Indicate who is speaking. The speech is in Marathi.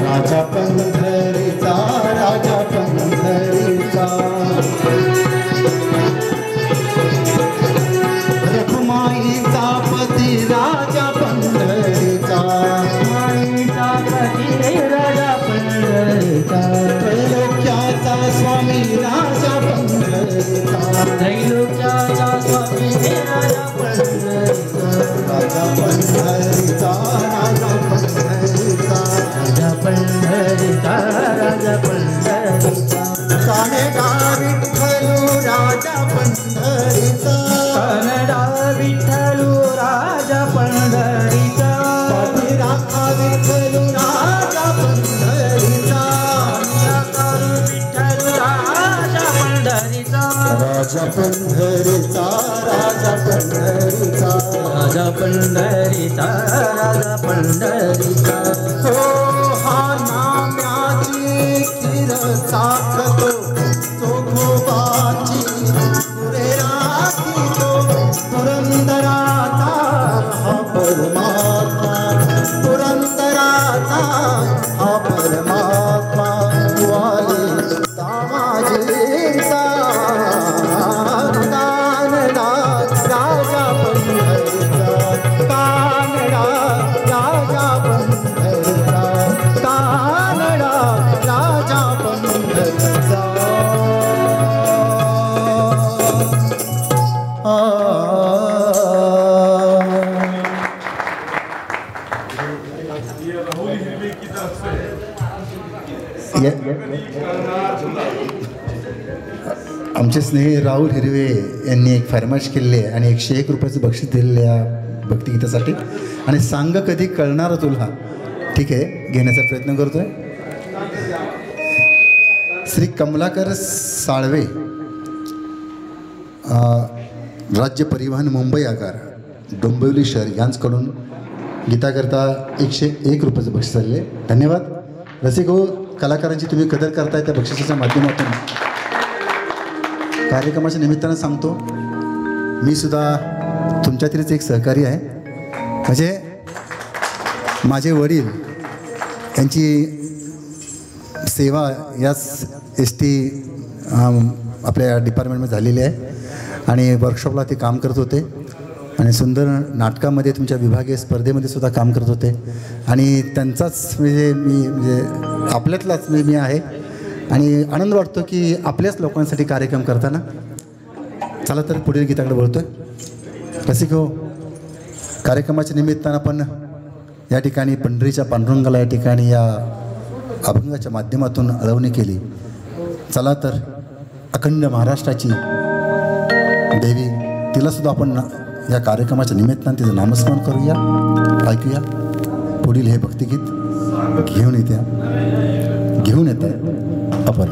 Speaker 1: राजा पंढरीचा राजा पंढरीचा रखुमाईचा पती राजा पंढरीचा माईचा पती राजा पंढरीचा त्रैलोक्याचा स्वामी राजा पंढरीचा त्रैलोक्याचा स्वामी राजा पंढरीचा राजा पंढरीचा राजा पंढरीचा राजा पंढरीचा राजा पंढरीचा कानडा विठ्ठलू राजा पंढरीचा कानडा विठ्ठलू राजा पंढरीचा पाठीराखा विठ्ठलू राजा पंढरीचा विठ्ठलू राजा पंढरीचा राजा पंढरीचा राजा पंढरीचा राजा पंढरीचा राजा पंढरीचा हो हा नाम्याची किर साखतो तो घोबाची पुरे राखितो पुरंदराचा हा परमात्मा पुरंदराचा हा परमात्मा वाले दामाजींचा कानडा राजा पंढरीचा कानडा राजा पंढरीचा कानडा राजा पंढरीचा आमचे स्नेही राहुल हिरवे यांनी एक फरमाईश केलेली आहे आणि 101 रुपयाचं बक्षीस दिलेलं आहे भक्तिगीतासाठी आणि सांग कधी कळणार तुला ठीक आहे घेण्याचा प्रयत्न करतोय श्री कमलाकर साळवे राज्य परिवहन मुंबई आगार डोंबिवली शहर यांच्याकडून गीताकरता 101 रुपयाचं बक्षीस आलेले धन्यवाद रसिक हो कलाकारांची तुम्ही कदर करताय त्या बक्षिसाच्या माध्यमातून कार्यक्रमाच्या निमित्तानं सांगतो मी सुद्धा तुमच्यातीलच एक सहकारी आहे म्हणजे माझे वडील यांची सेवा याच ST आपल्या डिपार्टमेंटमध्ये झालेली आहे आणि वर्कशॉपला ते काम करत होते आणि सुंदर नाटकामध्ये तुमच्या विभागीय स्पर्धेमध्ये सुद्धा काम करत होते आणि त्यांचाच म्हणजे आपल्यातलाच मी आहे आणि आनंद वाटतो की आपल्याच लोकांसाठी कार्यक्रम करताना चला तर पुढील गीताकडे बोलतोय रसिक हो कार्यक्रमाच्या निमित्तानं आपण या ठिकाणी पंढरीच्या पांडुरंगाला या ठिकाणी या अभंगाच्या माध्यमातून अळवणी केली चला तर अखंड महाराष्ट्राची देवी तिलासुद्धा आपण या कार्यक्रमाच्या निमित्तानं तिचं नामस्मरण करूया ऐकूया पुढील हे भक्तिगीत घेऊन येते आपण